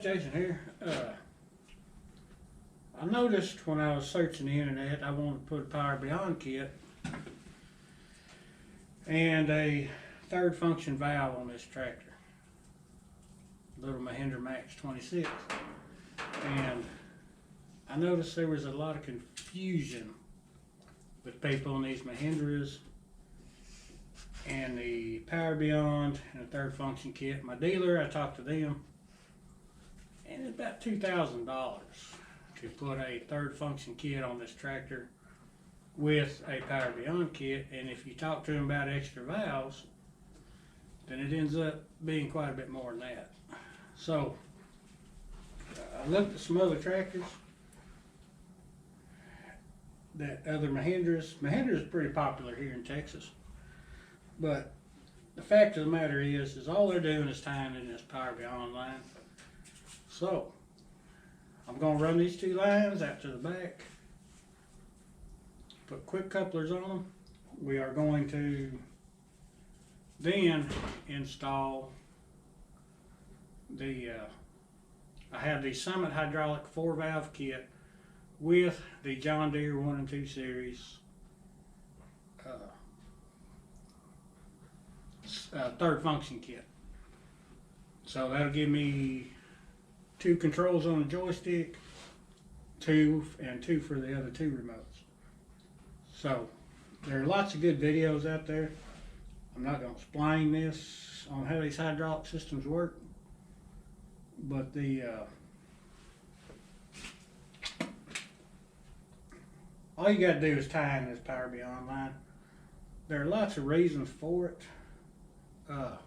Jason here. I noticed when I was searching the internet, I wanted to put a Power Beyond kit and a third function valve on this tractor, little Mahindra Max 26. And I noticed there was a lot of confusion with people on these Mahindras and the Power Beyond and the third function kit. My dealer, I talked to them, and it's about $2,000 to put a third function kit on this tractor with a Power Beyond kit. And if you talk to them about extra valves, then it ends up being quite a bit more than that. So I looked at some other tractors, that other Mahindras. Mahindra is pretty popular here in Texas, but the fact of the matter is all they're doing is tying in this Power Beyond line. So I'm going to run these two lines out to the back, put quick couplers on them. We are going to then install the I have the Summit hydraulic 4-valve kit with the John Deere 1 and 2 series third function kit. So that'll give me 2 controls on the joystick, 2 for the other 2 remotes. So there are lots of good videos out there. I'm not going to explain this on how these hydraulic systems work, but all you got to do is tie in this Power Beyond line. There are lots of reasons for it, but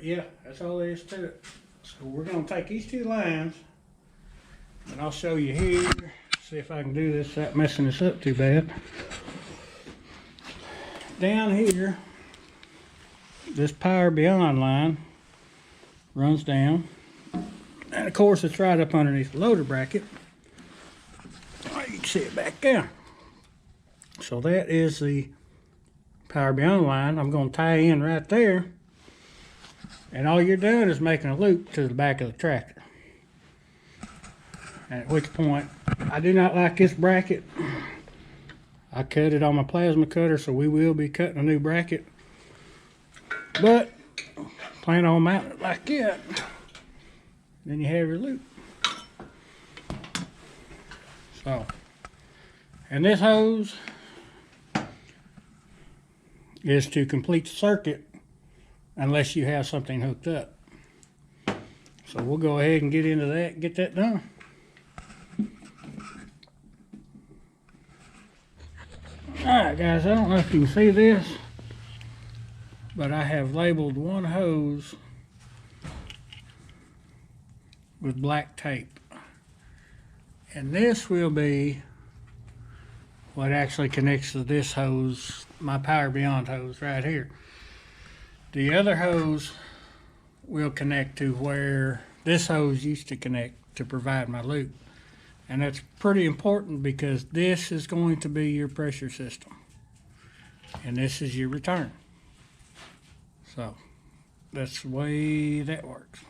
yeah, that's all there is to it. So we're going to take these 2 lines, and I'll show you here, see if I can do this without messing this up too bad. Down here, this Power Beyond line runs down, and of course it's right up underneath the loader bracket. You can see it back there. So that is the Power Beyond line. I'm going to tie in right there, and all you're doing is making a loop to the back of the tractor. At which point, I do not like this bracket. I cut it on my plasma cutter, so we will be cutting a new bracket. But plan on mounting it like that. Then you have your loop. So, and this hose is to complete the circuit unless you have something hooked up. So we'll go ahead and get into that and get that done. Alright guys, I don't know if you can see this, but I have labeled one hose with black tape. And this will be what actually connects to this hose, my Power Beyond hose right here. The other hose will connect to where this hose used to connect to provide my loop. And that's pretty important because this is going to be your pressure system. And this is your return. So that's the way that works.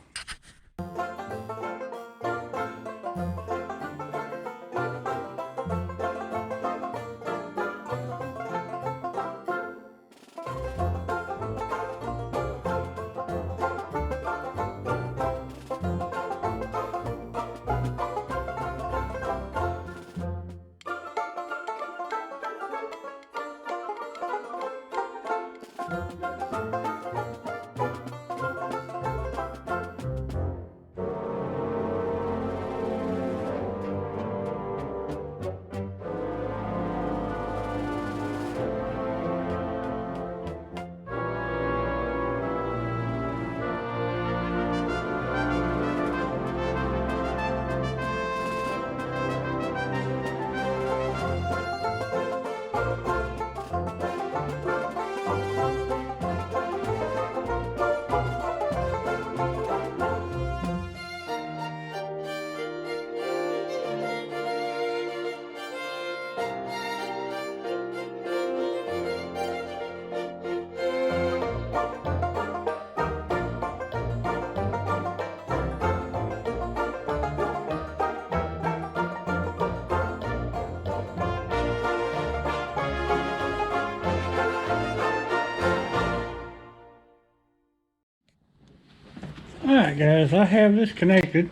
Alright guys, I have this connected,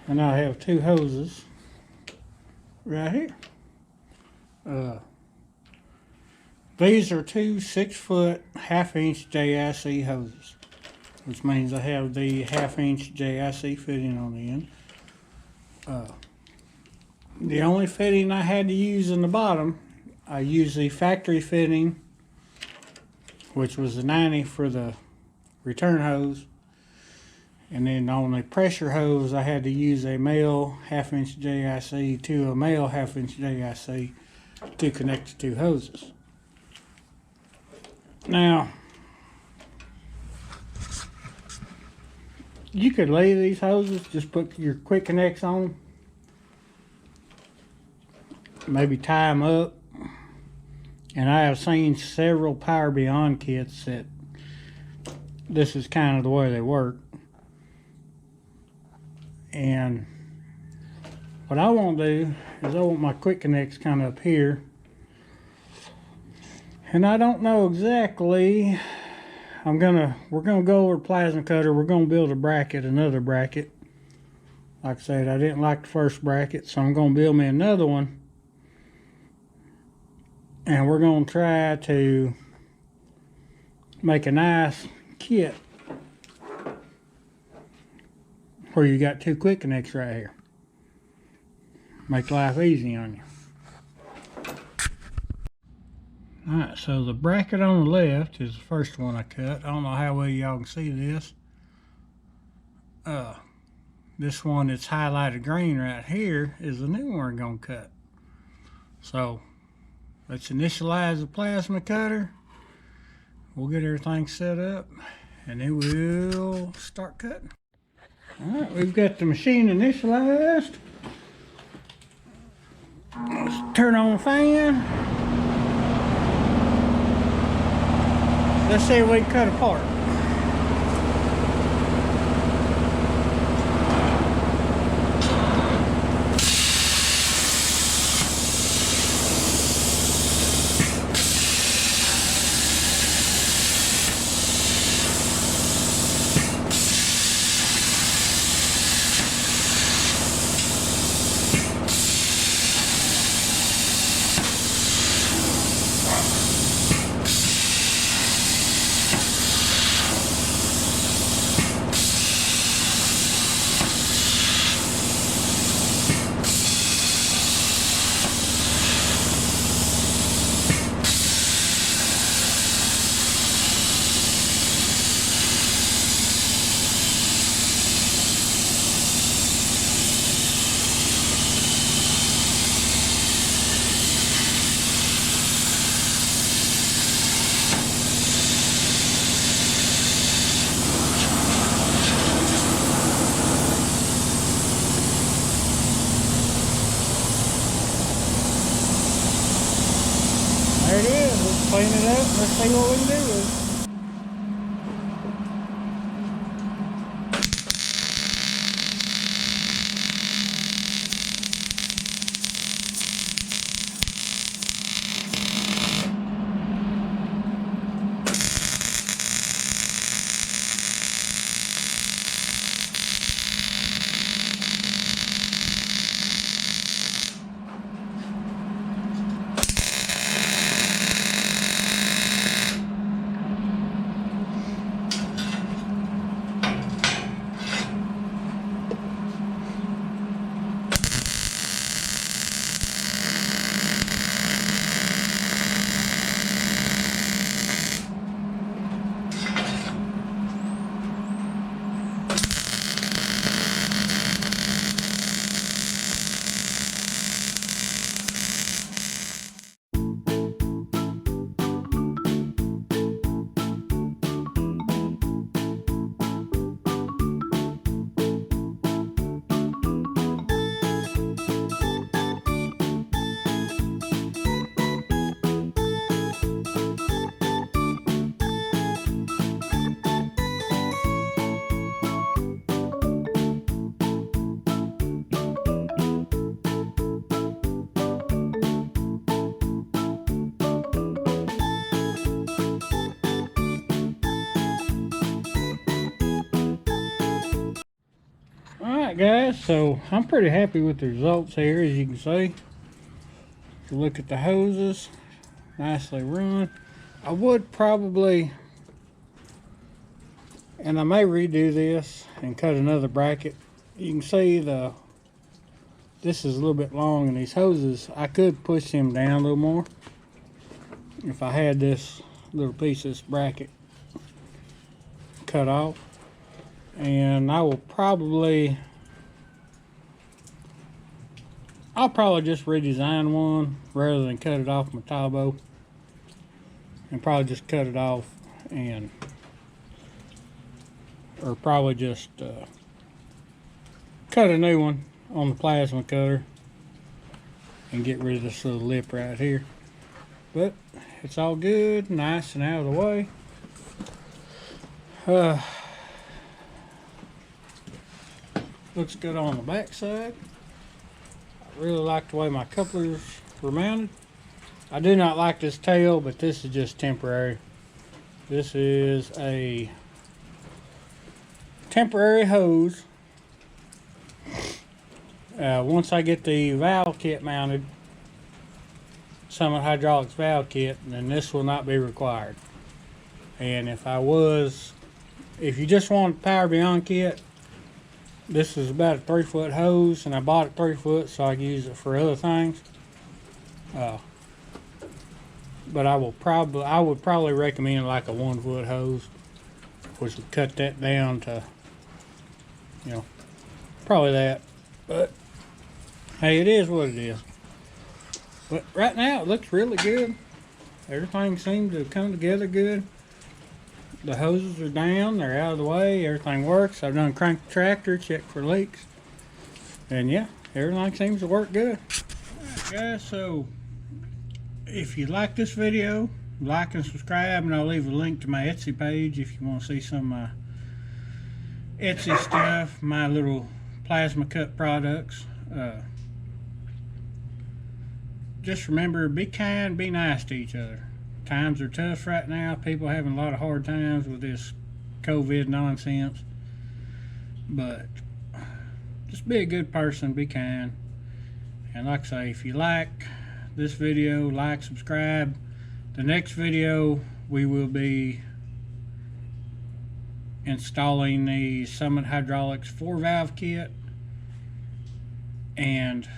and I have two hoses right here. These are two 6-foot 1/2-inch JIC hoses, which means I have the 1/2-inch JIC fitting on the end. The only fitting I had to use in the bottom, I used the factory fitting, which was the 90 for the return hose. And then on the pressure hose, I had to use a male 1/2-inch JIC to a male 1/2-inch JIC to connect the two hoses. Now, you could leave these hoses, just put your quick connects on them, maybe tie them up. And I have seen several Power Beyond kits that this is kind of the way they work. And what I want to do is I want my quick connects kind of up here. And I don't know exactly, we're gonna go over plasma cutter. We're gonna build a bracket, another bracket. Like I said, I didn't like the first bracket, so I'm gonna build me another one. And we're gonna try to make a nice kit where you got two quick connects right here. Make life easy on you. Alright, so the bracket on the left is the first one I cut. I don't know how well y'all can see this. This one that's highlighted green right here is the new one we're gonna cut. So let's initialize the plasma cutter. We'll get everything set up and then we'll start cutting. Alright, we've got the machine initialized. Let's turn on the fan. Let's see if we can cut apart. There it is. Let's clean it up. Let's see what we can do with it. Alright guys, so I'm pretty happy with the results here, as you can see. If you look at the hoses, nicely run. I would probably, and I may redo this and cut another bracket. You can see this is a little bit long, and these hoses, I could push them down a little more if I had this little piece of this bracket cut off. And I'll probably just redesign one rather than cut it off my Tabo, and probably just cut it off, and or probably just cut a new one on the plasma cutter and get rid of this little lip right here. But it's all good, nice and out of the way. Looks good on the back side. I really like the way my couplers were mounted. I do not like this tail, but this is just temporary. This is a temporary hose. Once I get the valve kit mounted, Summit Hydraulics valve kit, then this will not be required. And if you just want a Power Beyond kit, this is about a 3-foot hose, and I bought it 3 foot so I can use it for other things. But I would probably recommend like a 1-foot hose, which would cut that down to, probably that. But hey, it is what it is. But right now it looks really good. Everything seems to come together good. The hoses are down, they're out of the way, everything works. I've done crank the tractor, check for leaks. And yeah, everything seems to work good. Alright guys, so if you like this video, like and subscribe, and I'll leave a link to my Etsy page if you want to see some of my Etsy stuff, my little plasma cut products. Just remember, be kind, be nice to each other. Times are tough right now. People are having a lot of hard times with this COVID nonsense. But just be a good person, be kind. And like I say, if you like this video, like, subscribe. The next video we will be installing the Summit Hydraulics 4-valve kit. And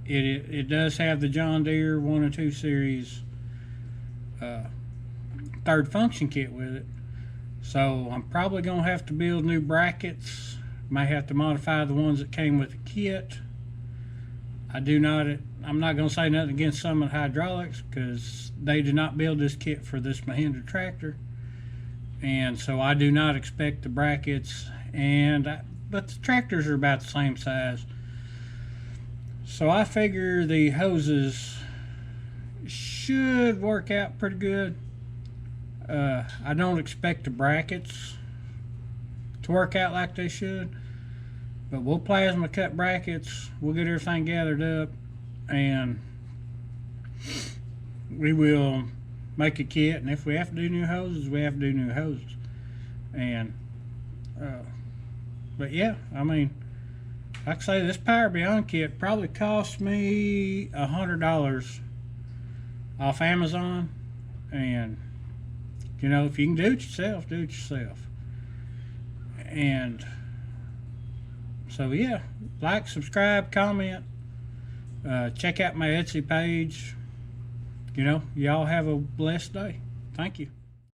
it does have the John Deere 1 and 2 series third function kit with it, so I'm probably gonna have to build new brackets. May have to modify the ones that came with the kit. I'm not gonna say nothing against Summit Hydraulics, because they do not build this kit for this Mahindra tractor, and so I do not expect the brackets, but the tractors are about the same size, so I figure the hoses should work out pretty good. I don't expect the brackets to work out like they should, but we'll plasma cut brackets, we'll get everything gathered up, and we will make a kit, and if we have to do new hoses, we have to do new hoses. And but yeah, I mean, like I say, this Power Beyond kit probably cost me $100 off Amazon, and if you can do it yourself, do it yourself. And so yeah, like, subscribe, comment, check out my Etsy page. Y'all have a blessed day. Thank you.